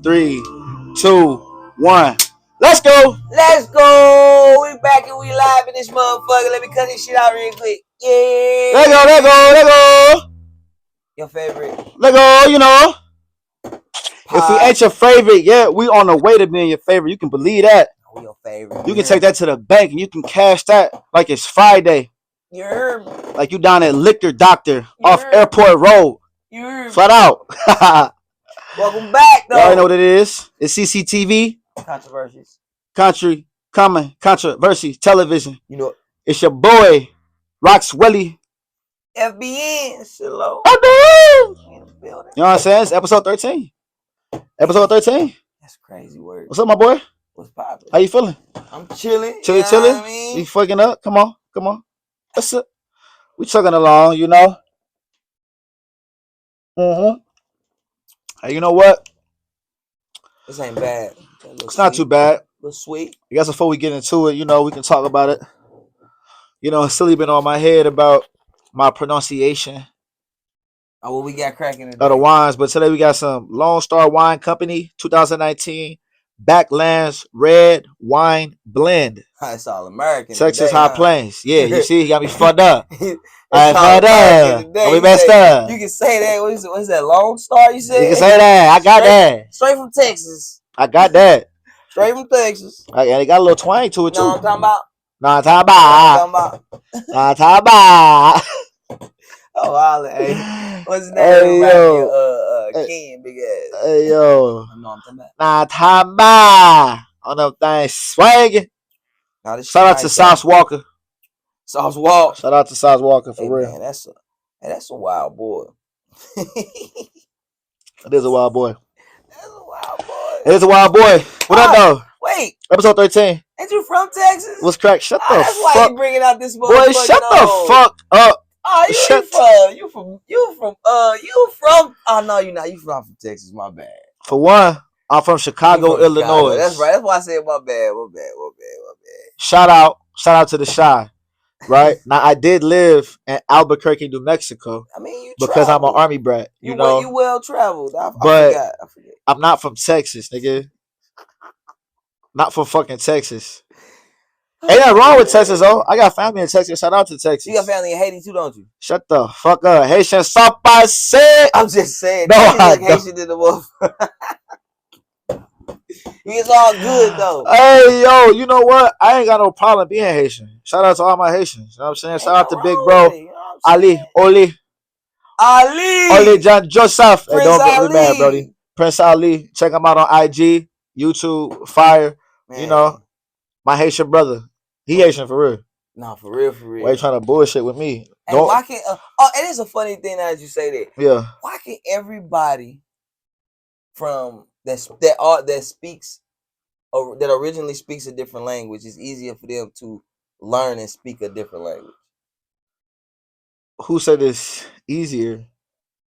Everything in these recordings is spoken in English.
3, 2, 1. Let's go. Let's go. We back and we live in this motherfucker. Let me cut this shit out real quick. Yeah. Let go, let go, let go. Your favorite. Let go, you know. Pod. If we ain't your favorite yet, we on the way to being your favorite. You can believe that. We your favorite. You can take that to the bank and you can cash that like it's Friday. You heard me. Like you down at Liquor Doctor off Airport Road. You heard me. Flat out. Welcome back, though. Y'all already know what it is. It's Cctv. Controversies. Country, common, controversy, television. You know. It's your boy, Roxwelly. FBN. Hello. You know what I'm saying? It's episode 13. Episode 13. That's crazy word. What's up, my boy? What's poppin'? How you feeling? I'm chilling. Chilling. I mean? You fucking up? Come on. What's up? We chugging along, you know? Hey, you know what? This ain't bad. It's not too bad. A little sweet. I guess before we get into it, you know, we can talk about it. You know, it's still been on my head about my pronunciation. Oh, what we got cracking today? Of the wines, but today we got some Lone Star Wine Company 2019 Backlands Red Wine Blend. It's all American. Texas today, High Plains. Yeah, you see, he got me fucked up. I fucked up. We messed up. You can say that. What is that? Lone Star, you said? You can say that. I got that. Straight from Texas. I got that. Straight from Texas. And it got a little twang to it, too. No, I'm talking about. No, I'm talking about. Oh, wow, hey. What's his name? Hey, yo. King, big ass. Hey, yo. No, I'm talking about. Nah, talking about. On them things swagging. Shout out to Sauce Walker. Sauce Walker. Shout out to Sauce Walker, for real. Man, that's a wild boy. It is a wild boy. That's a wild boy. It is a wild boy. What up, though? Wait. Episode 13. Ain't you from Texas? What's crack? Shut the that's fuck. Why you bringing out this boy, shut the fuck up. Oh, you from oh no, you're not. You from Texas, my bad. For one, I'm from Chicago, Illinois. Chicago. That's right. That's why I said my bad. Shout out to the Shy. Right? Now I did live in Albuquerque, New Mexico. I mean, you because traveled. I'm an Army brat. You know, you well traveled. I forget. I'm not from Texas, nigga. Not from fucking Texas. Ain't nothing wrong with Texas, though. I got family in Texas. Shout out to Texas. You got family in Haiti too, don't you? Shut the fuck up. Haitian Sapa say. I'm just saying. No, I don't. Haitian in the wolf. It's all good, though. Hey, yo, you know what? I ain't got no problem being Haitian. Shout out to all my Haitians. You know what I'm saying? Shout out to big bro. You know Ali. John Joseph. Hey, don't get me mad, Brody. Prince Ali. Check him out on IG, YouTube, Fire. Man. You know, my Haitian brother. He Haitian for real. No, for real. Why you trying to bullshit with me? And why can't? It is a funny thing now that you say that. Yeah. Why can everybody from that speaks or that originally speaks a different language, it's easier for them to learn and speak a different language? Who said it's easier?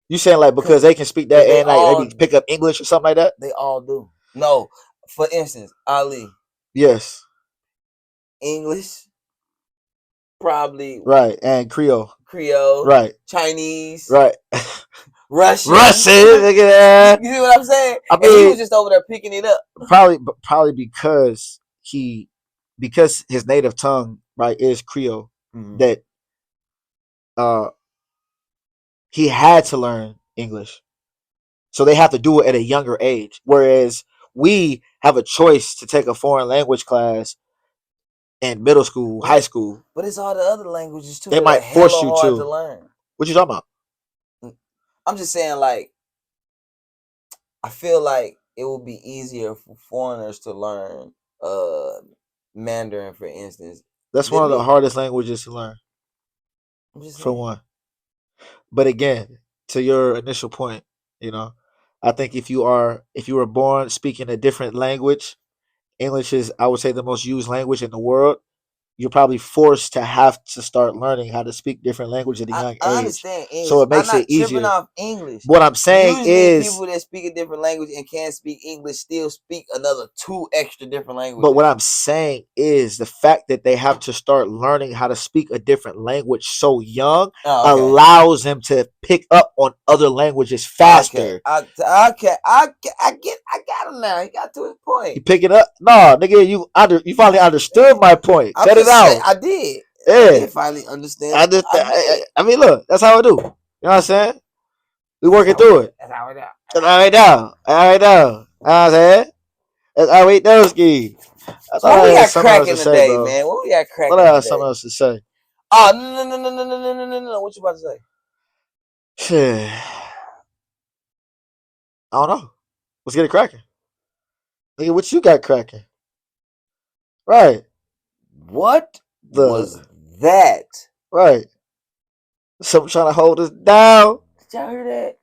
You saying like because they can speak that and like maybe pick up English or something like that? They all do. No, for instance, Ali. Yes. English, probably. Right, and Creole. Right. Chinese. Right. Russian. Nigga. You see what I'm saying? I mean, and he was just over there picking it up. Probably because his native tongue, right, is Creole, that he had to learn English. So they have to do it at a younger age. Whereas we have a choice to take a foreign language class in middle school, high school. But it's all the other languages too. They might force you to learn. What you talking about? I'm just saying, like, I feel like it would be easier for foreigners to learn Mandarin, for instance. That's one of the hardest languages to learn. For one. But again, to your initial point, you know, I think if you were born speaking a different language, English is, I would say, the most used language in the world. you're probably forced to have to start learning how to speak different language at a young I age. understand English. So it I'm makes not it tripping easier. off English. What I'm saying Usually is, people that speak a different language and can't speak English still speak another 2 extra different languages. but what I'm saying is the fact that they have to start learning how to speak a different language so young allows them to pick up on other languages faster. I got him now. He got to his point. You pick it up? No, nigga, you finally understood my point. Cut it out. I did. Yeah. I did finally understand. I mean, look, that's how I do. You know what I'm saying? We working through it. That's how we do. That's how we do. All right, now. You know what I'm saying? That's how we do, ski. I thought What we I had got something else cracking to say, today, bro. man? What we got I cracking thought I had today? something else to say. Oh, no. What you about to say? Shit. I don't know. Let's get it cracking. Nigga, what you got cracking? Right. What was that? Right. Something trying to hold us down. Did y'all hear that?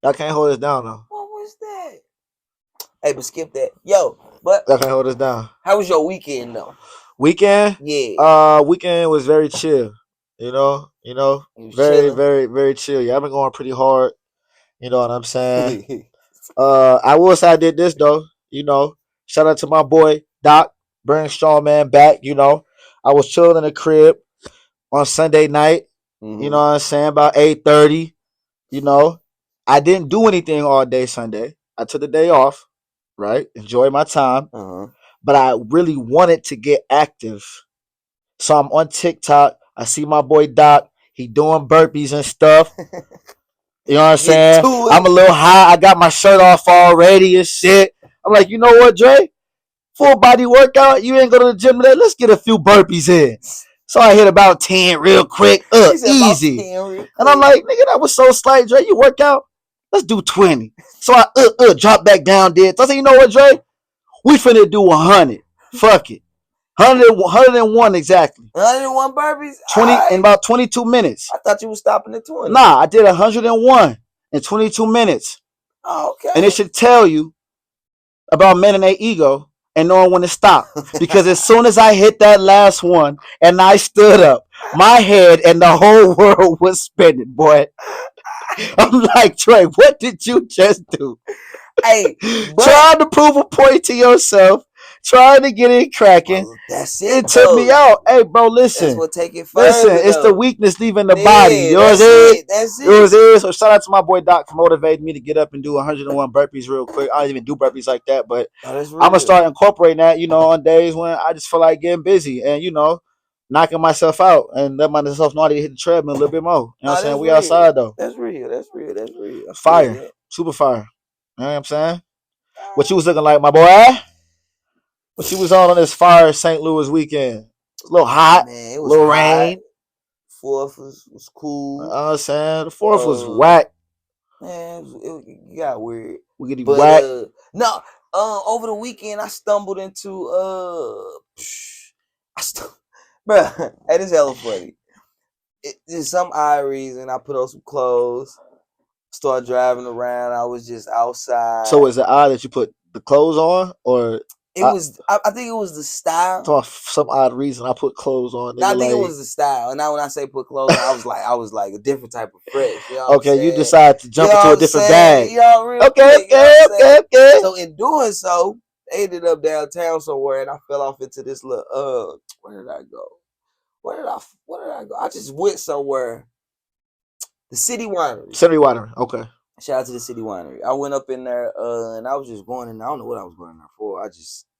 Y'all can't hold us down, though. What was that? Hey, but skip that. Yo, but Y'all can't hold us down. how was your weekend, though? Weekend? Yeah. Weekend was very chill. You know? Very, chilling. very, very chill. Yeah, I've been going pretty hard. You know what I'm saying? I will say I did this, though. You know, shout out to my boy, Doc. Bring Strong Man back, you know. I was chilling in the crib on Sunday night. You know what I'm saying? About 8:30. You know, I didn't do anything all day Sunday. I took the day off, right? Enjoy my time. But I really wanted to get active. So I'm on TikTok. I see my boy Doc. He doing burpees and stuff. You know what I'm saying? I'm a little high. I got my shirt off already and shit. I'm like, you know what, Dre? Full body workout. You ain't go to the gym today. Let's get a few burpees in. So I hit about 10 real quick. Easy. And I'm like, nigga, that was so slight, Dre. You work out? Let's do 20. So I drop back down, did. So I said, you know what, Dre? We finna do 100. Fuck it. 101 exactly. 101 burpees? 20 in about 22 minutes. I thought you were stopping at 20. Nah, I did 101 in 22 minutes. Oh, okay. And it should tell you about men and their ego and knowing when to stop. Because as soon as I hit that last one and I stood up, my head and the whole world was spinning, boy. I'm like, Trey, what did you just do? Hey, trying to prove a point to yourself, trying to get it cracking. Well, that's it. It took me out. Hey, bro, listen. That's what take it further. Listen, it's the weakness leaving the body. Yours is. That's it. Yours is. So shout out to my boy Doc for motivating me to get up and do 101 burpees real quick. I don't even do burpees like that, but I'm gonna start incorporating that. You know, on days when I just feel like getting busy and knocking myself out and let myself know how to hit the treadmill a little bit more. You know what I'm saying? We outside though. That's real. Fire. Super fire. You know what I'm saying? What you was looking like, my boy? What you was on this fire St. Louis weekend? It was a little hot. Man, it was a little rain. 4th was cool. You know what I'm saying? The 4th was whack. Man, it got weird. We getting whack. No, over the weekend I stumbled into bruh, hey, this hella funny. There's some odd reason I put on some clothes, start driving around. I was just outside. So is it odd that you put the clothes on, or I think it was the style. For some odd reason, I put clothes on. I think it was the style. And now when I say put clothes on, I was like a different type of fresh. You know what I'm saying? You decide to jump into a different bag. Okay. So in doing so, I ended up downtown somewhere, and I fell off into this little. Where did I go? Where did I go? I just went somewhere. The City Winery. City Winery. Okay. Shout out to the City Winery. I went up in there, and I was just going in. I don't know what I was going in there for.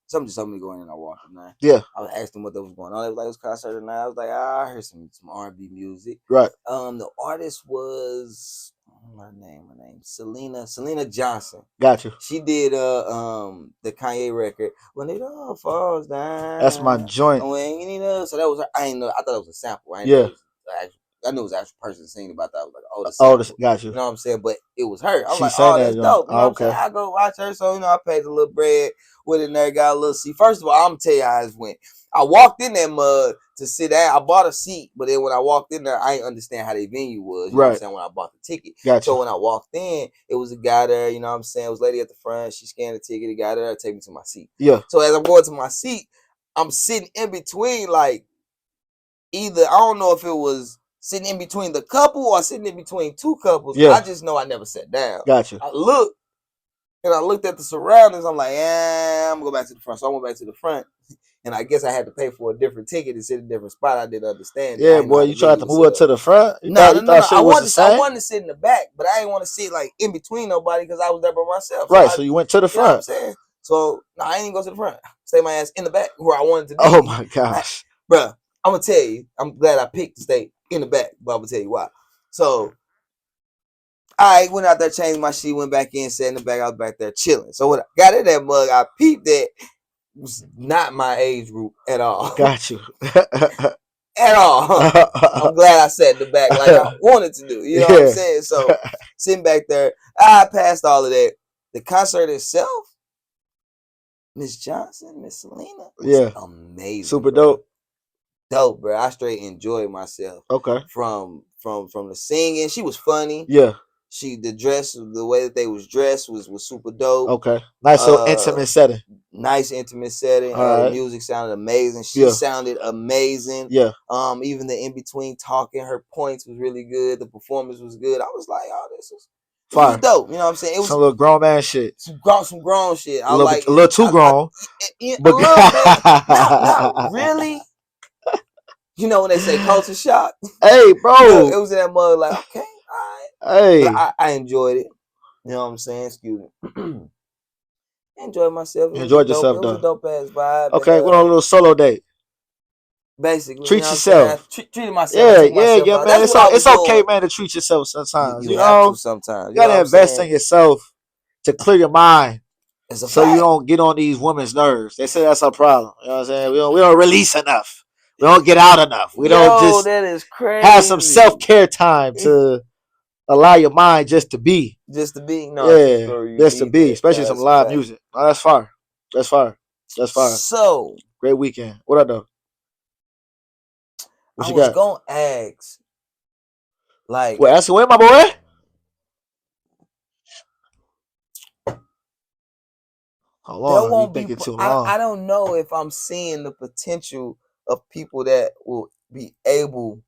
Something just told me to go in, and I walked in there. Yeah. I was asking what that was going on. It was like, it was concert tonight. I was like, I heard some R&B music. Right. The artist was my name. Selena Johnson. Got you. She did the Kanye record When It All Falls Down. That's my joint. So that was her. I didn't know. I thought it was a sample. I knew it was an actual person singing about that. I was like, got you. You know what I'm saying? But it was her. I'm like, oh, that's dope. You know what I'm saying? I go watch her. So, I paid a little bread, went in there, got a little seat. First of all, I'm going to tell you how it went. I walked in that mud to sit down. I bought a seat, but then when I walked in there, I didn't understand how the venue was. You know what I'm saying? When I bought the ticket. Gotcha. So when I walked in, it was a guy there, you know what I'm saying? It was a lady at the front. She scanned the ticket. The guy there take me to my seat. Yeah. So as I'm going to my seat, I'm sitting in between like either I don't know if it was sitting in between the couple or sitting in between two couples. Yeah. I just know I never sat down. Gotcha. I looked and I looked at the surroundings. I'm like, I'm gonna go back to the front. So I went back to the front. And I guess I had to pay for a different ticket and sit in a different spot. I didn't understand. Yeah, boy, you tried to move up to the front. You thought I wanted to sit in the back, but I didn't want to sit like in between nobody because I was there by myself. Right, so you went to the front. You know what I'm saying? So no, I didn't go to the front. Stay my ass in the back where I wanted to be. Oh my gosh, bruh! I'm gonna tell you, I'm glad I picked to stay in the back, but I'm gonna tell you why. So I went out there, changed my sheet, went back in, sat in the back. I was back there chilling. So when I got in that mug, I peeped that. Was not my age group at all. Got you. At all. I'm glad I sat in the back like I wanted to do. You know what I'm saying? So sitting back there, I passed all of that. The concert itself, Miss Johnson, Miss Selena, was amazing. Super dope. Dope, bro. I straight enjoyed myself. Okay. From the singing, she was funny. Yeah. The dress, the way that they was dressed was super dope. Okay. Nice little intimate setting. Nice intimate setting. The music sounded amazing. She sounded amazing. Yeah. Even the in between talking, her points was really good. The performance was good. I was like, oh, this was dope. You know what I'm saying? It was some little grown man shit. Some grown shit. I like a little too grown. A little bit. Not really. You know when they say culture shock? Hey, bro. It was in that mug like, okay, all right. Hey. But I enjoyed it. You know what I'm saying? Excuse me. Enjoyed myself. Enjoyed yourself, though. It was a dope ass vibe. Okay, went on a little solo date. Basically, treat yourself. Treated myself. Yeah, man. It's okay, man, to treat yourself sometimes. You know, sometimes you gotta invest in yourself to clear your mind, so you don't get on these women's nerves. They say that's our problem. You know what I'm saying? We don't release enough. We don't get out enough. We don't just that is crazy. Have some self-care time to allow your mind just to be. Just to be. No, yeah, just to be. Especially some live music. Oh, that's fire. That's fire. That's fire. So great weekend. What I do? What you got? I was gonna ask. Like, well, ask away, my boy. Hold on, you thinking too long. I don't know if I'm seeing the potential of people that will be able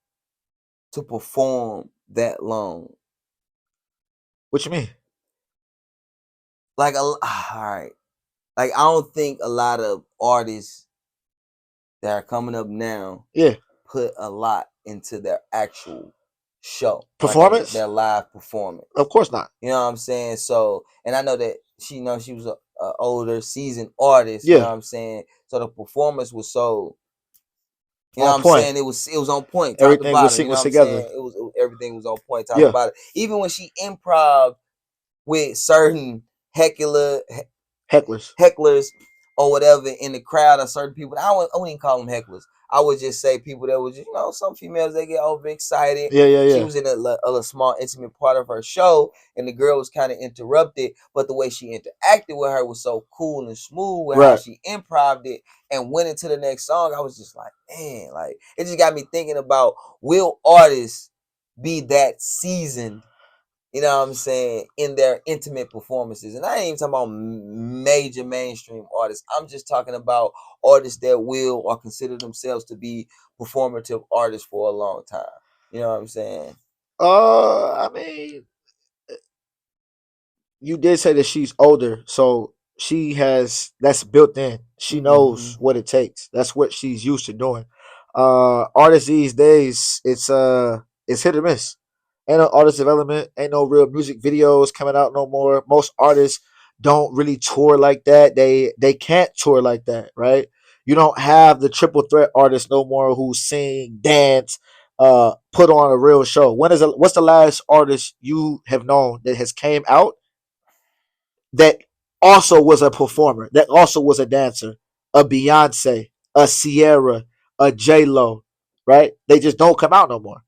to perform that long. What you mean? Like, all right. Like, I don't think a lot of artists that are coming up now put a lot into their actual show. Performance? Like their live performance. Of course not. You know what I'm saying? So, and I know that she was a older, seasoned artist. You know what I'm saying? So the performance was so... You know what I'm saying? It was on point. Everything was sequenced together. Everything was on point. Talk about it. Even when she improv with certain hecklers or whatever in the crowd, or certain people. I wouldn't even call them hecklers. I would just say people that was, some females, they get overexcited. Yeah. She was in a small, intimate part of her show, and the girl was kind of interrupted. But the way she interacted with her was so cool and smooth with how she improv'd it and went into the next song. I was just like, man, like, it just got me thinking about, will artists be that seasoned, you know what I'm saying, in their intimate performances? And I ain't even talking about major mainstream artists. I'm just talking about artists that will or consider themselves to be performative artists for a long time. You know what I'm saying? I mean, you did say that she's older, so that's built in. She knows what it takes. That's what she's used to doing. Artists these days, it's hit or miss. Ain't no artist development. Ain't no real music videos coming out no more. Most artists don't really tour like that. They can't tour like that, right? You don't have the triple threat artists no more who sing, dance, put on a real show. What's the last artist you have known that has came out that also was a performer, that also was a dancer? A Beyonce, a Sierra, a J-Lo, right? They just don't come out no more.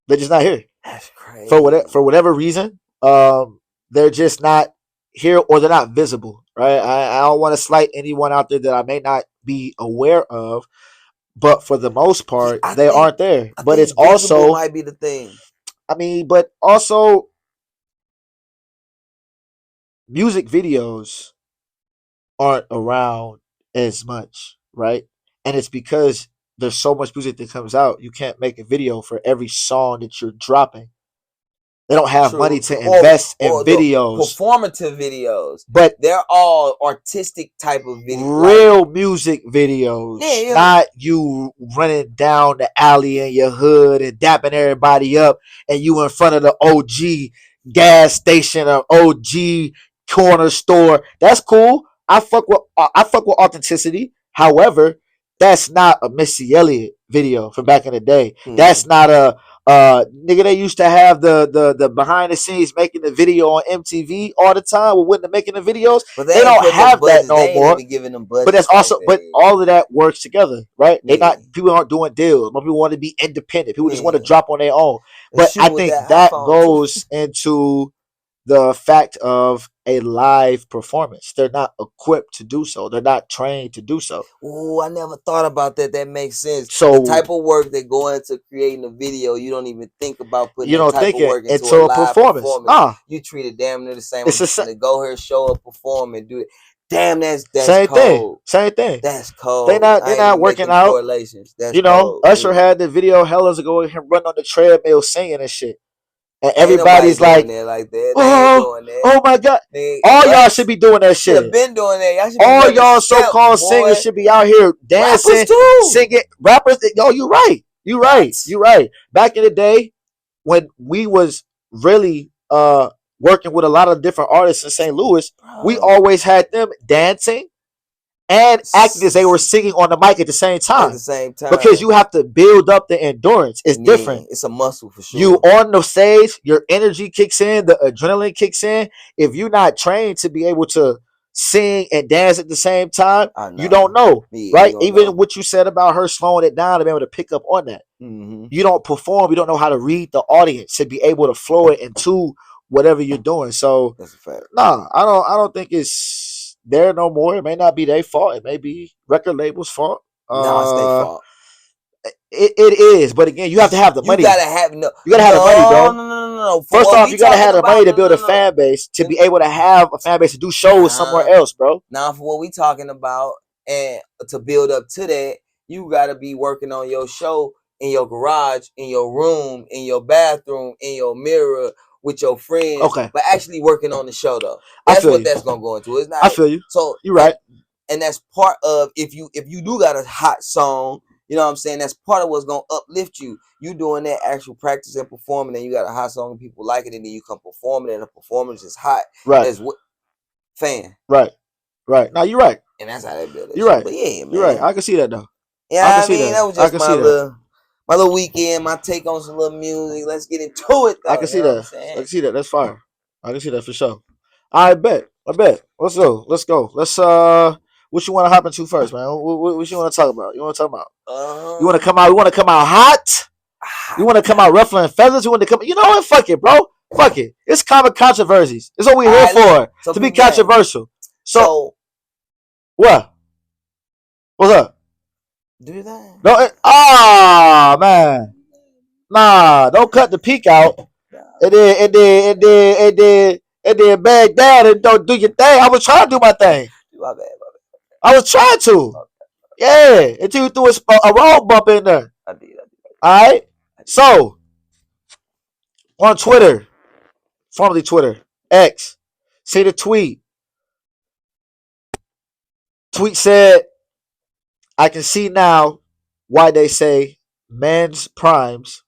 They're just not here. That's crazy. For whatever reason, they're just not here, or they're not visible, right? I don't want to slight anyone out there that I may not be aware of, but for the most part, they aren't there. But it's also might be the thing. I mean, but also music videos aren't around as much, right? And it's because there's so much music that comes out. You can't make a video for every song that you're dropping. They don't have money to invest in videos. Performative videos. But they're all artistic type of videos. Real music videos. Yeah. Not you running down the alley in your hood and dapping everybody up and you in front of the OG gas station or OG corner store. That's cool. I fuck with authenticity. However, that's not a Missy Elliott video from back in the day. That's not a nigga, they used to have the behind the scenes making the video on MTV all the time. When they're making the videos, but they don't have that no more. But that's also, but all of that works together, right? They not, people aren't doing deals. Most people want to be independent. People just want to drop on their own. But I think that goes into the fact of a live performance. They're not equipped to do so. They're not trained to do so. Oh, I never thought about that. That makes sense. So the type of work that go into creating a video, you don't even think about putting that type of work into a live performance. Nah. You treat it damn near the same. It's to go here, show up, perform, and do it. Damn, that's same cold. Thing. Same thing. That's cold. They're not working out. Correlations. That's cold, Usher had the video hellas ago with him running on the treadmill singing and shit. And everybody's like oh my God. All y'all should be doing that shit. Been doing that. All y'all so-called singers should be out here dancing, singing. Rappers, yo, you right. You right. Back in the day, when we was really working with a lot of different artists in St. Louis, we always had them dancing and acting as they were singing on the mic at the same time. Because you have to build up the endurance. It's different. It's a muscle for sure. You on the stage, your energy kicks in, the adrenaline kicks in. If you're not trained to be able to sing and dance at the same time, you don't know, right? Even what you said about her slowing it down to be able to pick up on that. Mm-hmm. You don't perform. You don't know how to read the audience to be able to flow it into whatever you're doing. So, that's a fact. No, I don't think it's there no more. It may not be their fault. It may be record label's fault. No, it's their fault. It is, but again, you have to have the money. You gotta have the money, bro. No. First off, you gotta have the money to build a fan base to be able to have a fan base to do shows somewhere else, bro. Now, for what we talking about, and to build up to that, you gotta be working on your show in your garage, in your room, in your bathroom, in your mirror, with your friends. Okay. But actually working on the show though. That's what that's gonna go into. It's not. I feel you. So you're right. And that's part of if you do got a hot song, you know what I'm saying? That's part of what's gonna uplift you. You doing that actual practice and performing, and you got a hot song and people like it, and then you come performing, and the performance is hot. Right. As what fan. Right. Now you're right. And that's how they build it. You're right. But yeah, man. You're right. I can see that though. Yeah, I mean that was just my little weekend, my take on some little music. Let's get into it though. I can see that. I can see that. That's fire. I can see that for sure. I bet. Let's go. What you want to hop into first, man? What you want to talk about? You want to talk about? You want to come out? You want to come out hot? You want to come out ruffling feathers? You want to come? You know what? Fuck it, bro. Fuck it. It's common controversies. It's what we're here for. To be controversial. So what? What's up? Do that? No. Man. Nah. Don't cut the peak out. And then bag down and don't do your thing. I was trying to do my thing. My bad. I was trying to. Yeah. Until you threw a road bump in there. I did. All right. So, on Twitter, formerly Twitter, X, see the tweet. Tweet said, I can see now why they say men's primes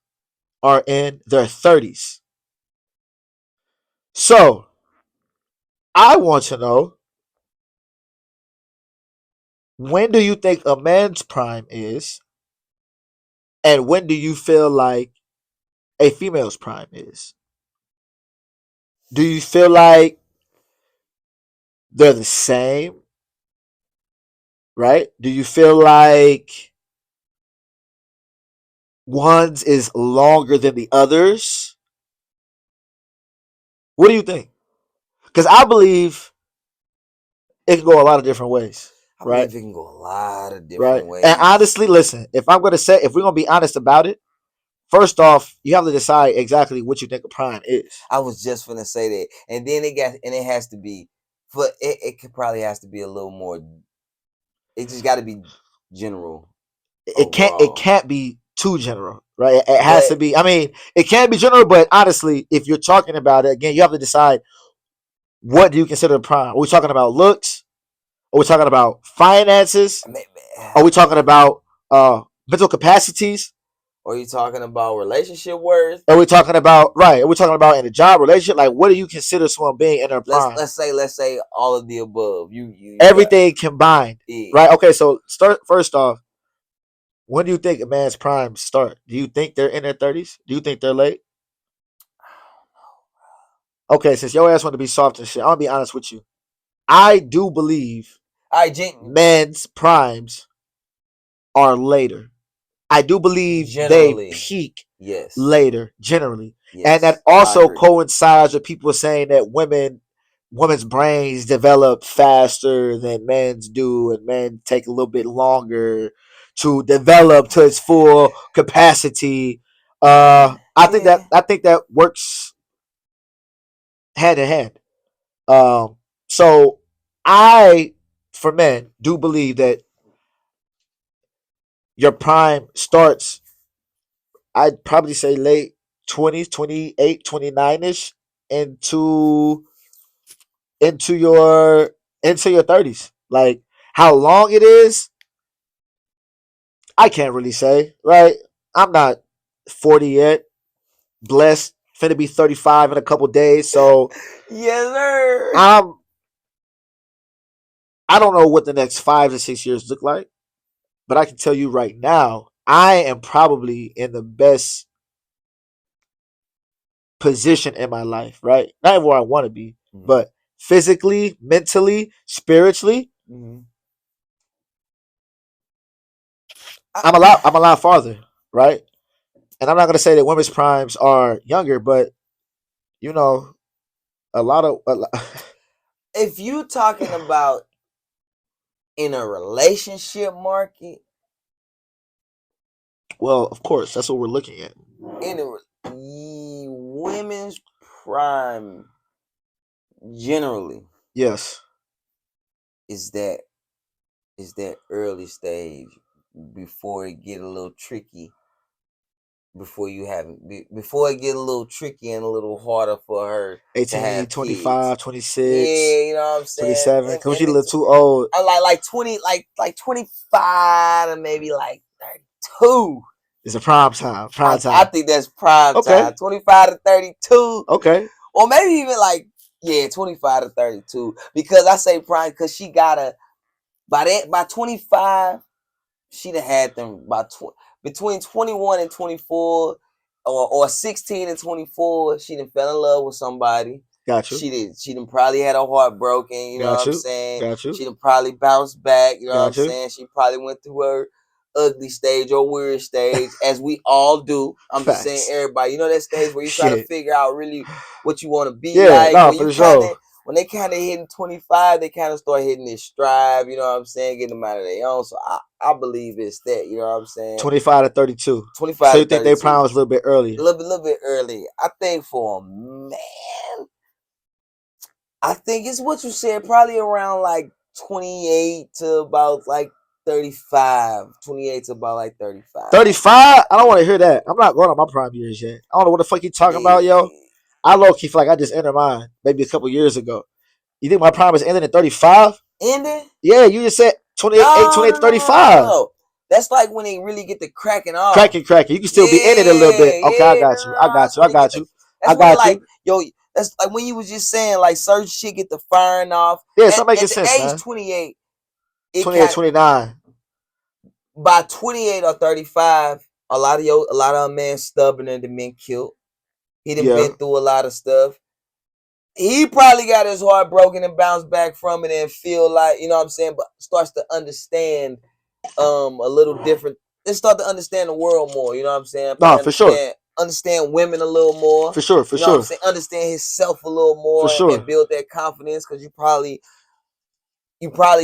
are in their 30s. So, I want to know, when do you think a man's prime is? And when do you feel like a female's prime is? Do you feel like they're the same? Right? Do you feel like one's is longer than the others? What do you think? Because I believe it can go a lot of different ways. Right? I believe it can go a lot of different ways. And honestly, listen, if we're gonna be honest about it, first off, you have to decide exactly what you think a prime is. I was just gonna say that, and then it has to be, it probably has to be a little more. It just got to be general. it can't be too general, right? It has to be. I mean, it can be general, but honestly, if you're talking about it again, you have to decide what do you consider prime. Are we talking about looks? Are we talking about finances? Are we talking about mental capacities? Are you talking about relationship worth? Are we talking about right? Are we talking about in a job relationship? Like, what do you consider someone being in their prime? Let's say all of the above. You everything combined, right? Okay, so start first off. When do you think a man's prime start? Do you think they're in their 30s? Do you think they're late? Okay, since your ass want to be soft and shit, I'm gonna be honest with you. I do believe men's primes are later. I do believe generally, they peak later, generally. Yes, and that also coincides with people saying that women's brains develop faster than men's do, and men take a little bit longer to develop to its full capacity. I think that works hand in hand. So I, for men, do believe that your prime starts, I'd probably say late 20s, 28, 29ish into into your into your 30s. Like how long it is, I can't really say, right? I'm not 40 yet. Blessed, finna be 35 in a couple days, so yes, sir. I don't know what the next 5 to 6 years look like, but I can tell you right now, I am probably in the best position in my life, right? Not where I want to be, but physically, mentally, spiritually, I'm a lot farther, right? And I'm not gonna say that women's primes are younger, but you know, a lot of if you talking about in a relationship market, well, of course, that's what we're looking at. In a women's prime, generally, yes, is that early stage before it get a little tricky. Before it get a little tricky and a little harder for her 18, 25, kids. 26. Yeah, you know what I'm saying? 27. Because she's a little too old. I like 20, like 25 to maybe like 32. It's a prime time. Prime time. I think that's prime time. 25 to 32. Okay. Or maybe even like, 25 to 32. Because I say prime because she gotta, by 25, she done had them between 21 and 24 or 16 and 24, she done fell in love with somebody. Got you. She done probably had her heart broken, you know what I'm saying? Got you. She done probably bounced back, you know what I'm saying? She probably went through her ugly stage or weird stage, as we all do. I'm just saying, everybody, you know that stage where you try to figure out really what you want to be like. No, for sure. When they kind of hitting 25, they kind of start hitting this stride, you know what I'm saying, getting them out of their own. So I believe it's that, you know what I'm saying. 25 to 32. 25 so you think they prime was a little bit early? A little bit early. I think for a man, I think it's what you said, probably around like 28 to about like 35. 28 to about like 35. 35? I don't want to hear that. I'm not going on my prime years yet. I don't know what the fuck you talking about, yo. I low-key feel like I just entered mine maybe a couple years ago. You think my prime is ending at 35? Ending? Yeah, you just said 28 to 35. No. That's like when they really get the cracking off. Cracking. You can still be in it a little bit. Okay, I got you. That's when yo, that's like when you was just saying like certain shit get the firing off. Yeah, it's not making sense, man. At age 28, 28, 29. By 28 or 35, a lot of men stubborn and been killed. He done been through a lot of stuff. He probably got his heart broken and bounced back from it and feel like, you know what I'm saying, but starts to understand a little different. They start to understand the world more, you know what I'm saying? No, for sure. Understand women a little more. For sure. You know what I'm saying? Understand himself a little more and build that confidence, because you probably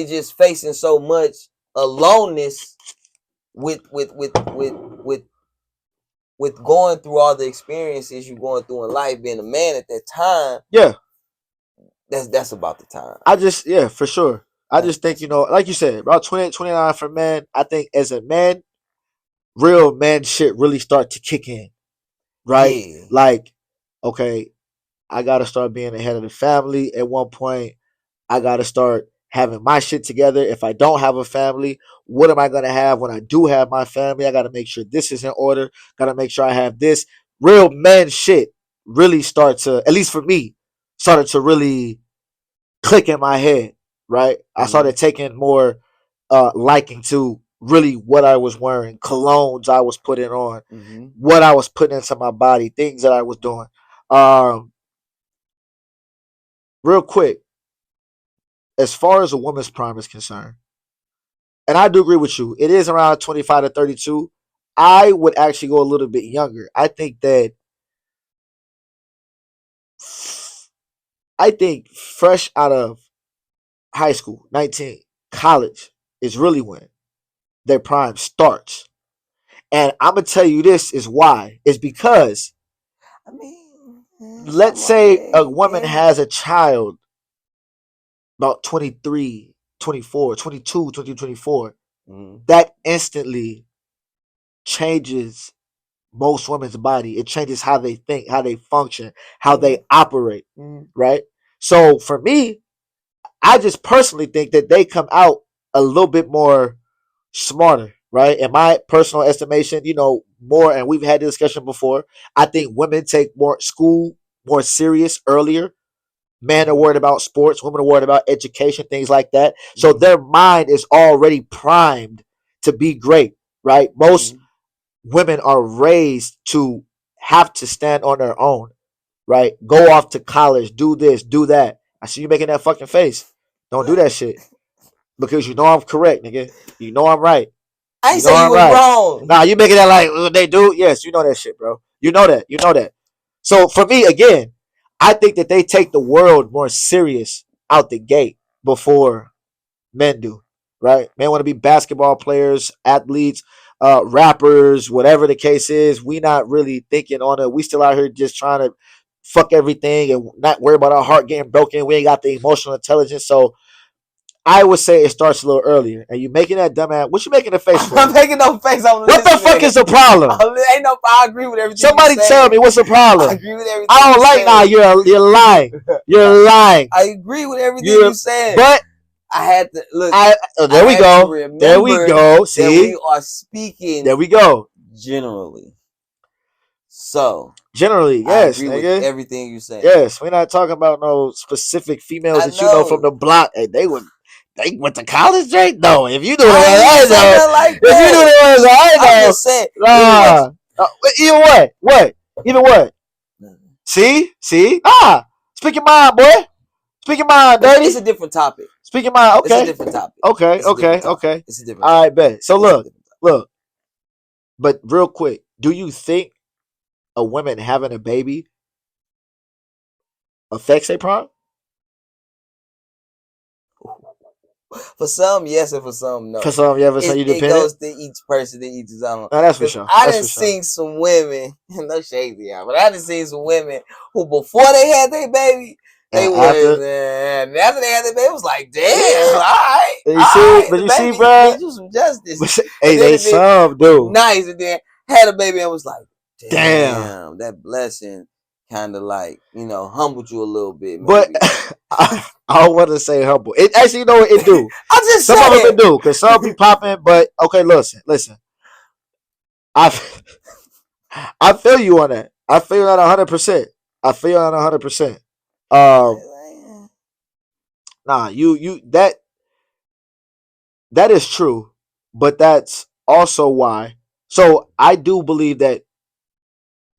just facing so much aloneness with going through all the experiences you're going through in life, being a man at that time. Yeah. That's about the time. For sure. I just think, like you said, about 28, 29 for men. I think as a man, real man shit really start to kick in, right? Yeah. Like, okay, I gotta start being the head of the family at one point. I gotta start having my shit together. If I don't have a family, what am I gonna have when I do have my family? I gotta make sure this is in order. Gotta make sure I have this. Real man shit really start to, at least for me, started to really click in my head, right? I started taking more liking to really what I was wearing, colognes I was putting on, what I was putting into my body, things that I was doing. Um, Real quick, as far as a woman's prime is concerned, and I do agree with you, it is around 25 to 32. I would actually go a little bit younger. I think fresh out of high school, 19, college is really when their prime starts. And I'm gonna tell you this is why. It's because I mean, let's say a woman has a child about 23, 24, 22, 24. That instantly changes most women's body. It changes how they think, how they function, how they operate, right? So for me, I just personally think that they come out a little bit more smarter, right? In my personal estimation, more, and we've had this discussion before. I think women take more school more serious earlier. Men are worried about sports, women are worried about education, things like that. So their mind is already primed to be great, right? Most women are raised to have to stand on their own, right? Go off to college, do this, do that. I see you making that fucking face. Don't do that shit. Because you know I'm correct, nigga. You know I'm right. I ain't say you was wrong. Nah, you making that like they do? Yes, you know that shit, bro. You know that. You know that. So for me, again, I think that they take the world more serious out the gate before men do. Right? Men want to be basketball players, athletes, rappers, whatever the case is. We not really thinking on it. We still out here just trying to fuck everything and not worry about our heart getting broken. We ain't got the emotional intelligence. So I would say it starts a little earlier. And you making that dumbass? What you making a face for? I'm making no face. I'm what the fuck is the problem? I agree with everything. Somebody tell me what's the problem. I agree with everything. I don't like. Nah, you're lying. You're lying. I agree with everything you said. But I had to look. There we go. There we go. See, that we are speaking. There we go. Generally. So generally, yes, I agree nigga. with everything you said. Yes, we're not talking about no specific females that you know from the block. Hey, they went to college, Drake? No, if you do the ones I know, like if you do the ones I know, I just said, either what? Either what? See? Speak your mind, boy. Speak your mind, dirty. It's a different topic. Speak your mind. Okay. It's a different topic. Okay. It's a different topic. All right, bet. So look. But real quick, do you think a woman having a baby affects their prime? For some, yes, and for some, no. For some, yeah, for some, you depend. It goes to each person, to each his own. No, that's for sure. I done seen some women, no shade to y'all, but I done seen some women who before they had their baby, they was, and after they had their baby, it was like, damn, all right. You see, bro? Do some justice. Hey, they some do. Nice, and then had a baby and was like, damn, that blessing kind of like, humbled you a little bit. Maybe. But I don't want to say humble. It actually, it do. I just some of them do, because some be popping. But okay, listen. I feel you on that. I feel that 100%. I feel that 100%. Nah, you that is true, but that's also why. So I do believe that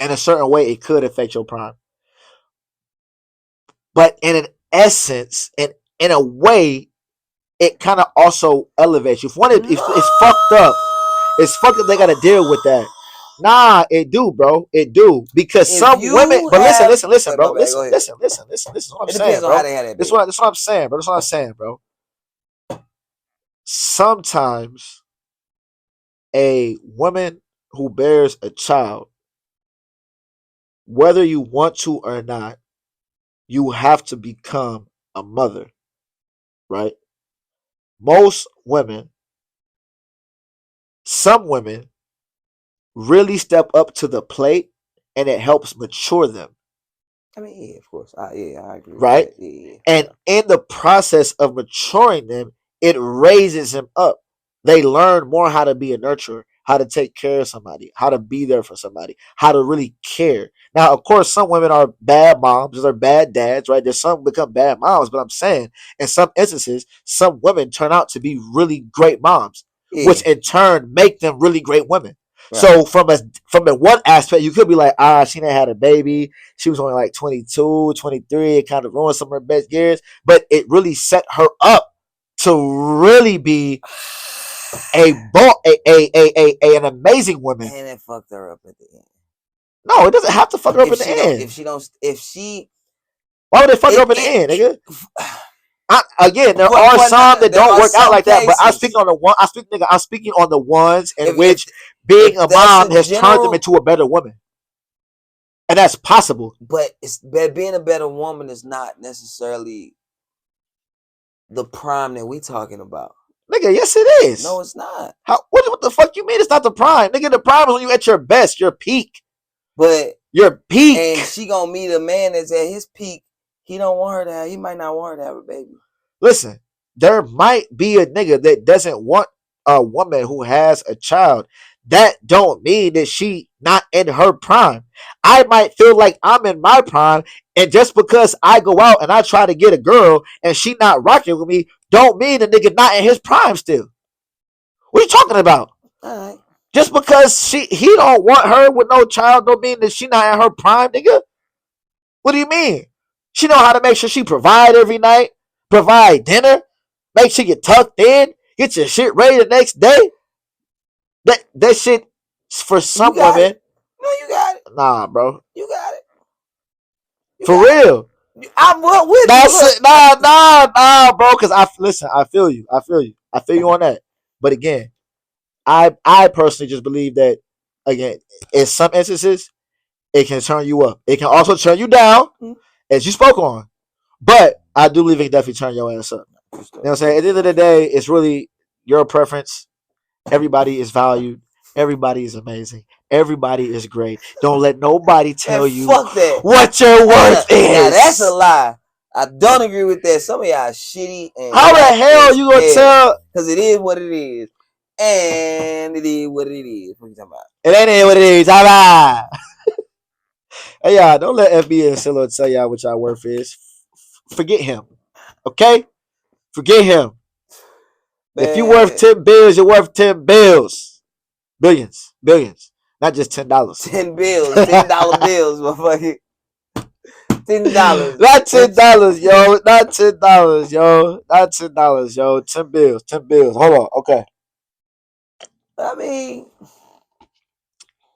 in a certain way it could affect your prime, but in an essence and in a way, it kind of also elevates you. If one, it's fucked up. It's fucked up. They got to deal with that. Nah, it do, bro. It do, because if some women. But listen, bro. Listen. This is what I'm saying, bro. This is what I'm saying, bro. This is what I'm saying, bro. Sometimes a woman who bears a child, whether you want to or not, you have to become a mother, right? Most women, some women really step up to the plate, and it helps mature them. I mean, yeah, of course. I agree. Right? With that. Yeah. And in the process of maturing them, it raises them up. They learn more how to be a nurturer, how to take care of somebody, how to be there for somebody, how to really care. Now, of course, some women are bad moms, they're bad dads, right? There's some become bad moms, but I'm saying in some instances, some women turn out to be really great moms, which in turn make them really great women. Right. So from the one aspect, you could be like, she didn't had a baby. She was only like 22, 23. It kind of ruined some of her best years, but it really set her up to really be an amazing woman. And it fucked her up at the end. No, it doesn't have to fuck her up at the end. Why would they fuck her up at the end, nigga? Again, there are some that don't work out like that, but I'm speaking on the one. I'm speaking on the ones in which being a mom has turned them into a better woman, and that's possible. But being a better woman is not necessarily the prime that we talking about. Nigga, yes it is. No, it's not. What the fuck you mean it's not the prime? Nigga, the prime is when you at your best, your peak. But your peak. And she gonna meet a man that's at his peak. He don't want her to have, he might not want her to have a baby. Listen, there might be a nigga that doesn't want a woman who has a child. That don't mean that she not in her prime. I might feel like I'm in my prime, and just because I go out and I try to get a girl and she not rocking with me, don't mean the nigga not in his prime still. What are you talking about? All right. Just because he don't want her with no child don't mean that she not in her prime, nigga. What do you mean? She know how to make sure she provide every night, provide dinner, make sure you tucked in, get your shit ready the next day. That shit for some women. No, you got it. Nah, bro. You got it. For real. I'm with you. Nah, bro. Because I feel you. I feel you on that. But again, I personally just believe that, again, in some instances, it can turn you up. It can also turn you down, as you spoke on. But I do believe it can definitely turn your ass up. You know what I'm saying? At the end of the day, it's really your preference. Everybody is valued. Everybody is amazing. Everybody is great. Don't let nobody tell you what your worth is. Now that's a lie. I don't agree with that. Some of y'all shitty. And how the hell you gonna tell? Because it is what it is. And it is what it is. What are you talking about? It ain't what it is. All right. Hey, y'all, don't let FB and Silo tell y'all what y'all worth is. Forget him. Okay? Forget him. Man. If you're worth 10 bills, you're worth 10 bills. Billions. Not just $10. 10 bills. $10 bills, motherfucker. $10. Not $10, yo. Not $10, yo. Not $10, yo. 10 bills. 10 bills. Hold on. Okay. I mean,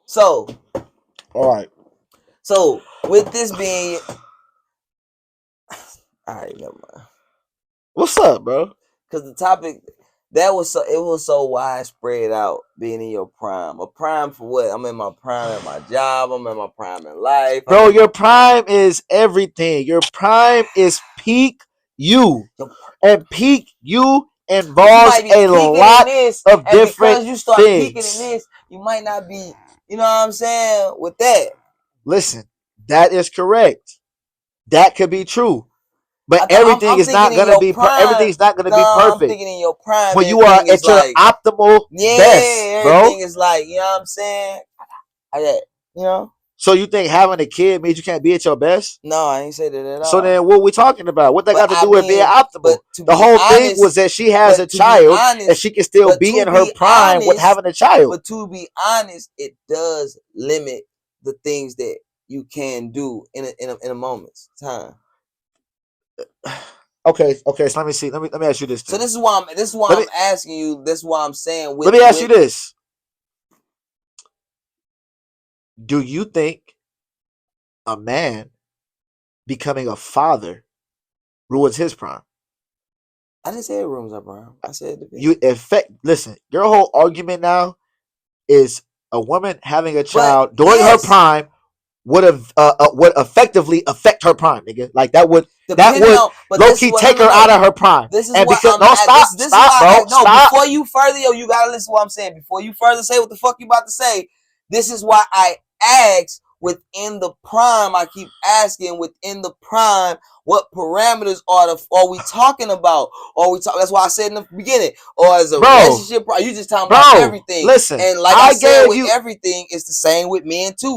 so. All right. So, with this being. All right, never mind. What's up, bro? Because the topic. It was so widespread out, being in your prime. A prime for what? I'm in my prime at my job. I'm in my prime in life. Bro, your prime is everything. Your prime is peak you. And peak you involves a lot of different things. You start peaking in this, you might not be, you know what I'm saying, with that. Listen, that is correct. That could be true. But everything is not gonna be. Everything's not gonna be perfect. I'm thinking in your prime when you are at your optimal best, bro. Everything is like, you know what I'm saying? You know. So you think having a kid means you can't be at your best? No, I ain't say that at all. So then, what are we talking about? What that got to do with being optimal? The whole thing was that she has a child and she can still be in her prime with having a child. But to be honest, it does limit the things that you can do in a moment's time. Okay. So let me see. Let me ask you this. So this is why I'm asking you. This is why I'm saying. Let me ask you this. Do you think a man becoming a father ruins his prime? I didn't say it ruins our prime. I said listen, your whole argument now is a woman having a child during her prime would effectively affect her prime, nigga. Like that would low key take her out of her prime. This is and what because, stop, bro. No, stop. Before you further, you gotta listen to what I'm saying. Before you further say what the fuck you about to say, This is why I ask within the prime. I keep asking within the prime, what parameters are we talking about? Or we talk? That's why I said in the beginning. Or as a relationship, you just talking about everything. Listen, and like I said with everything, it's the same with men too.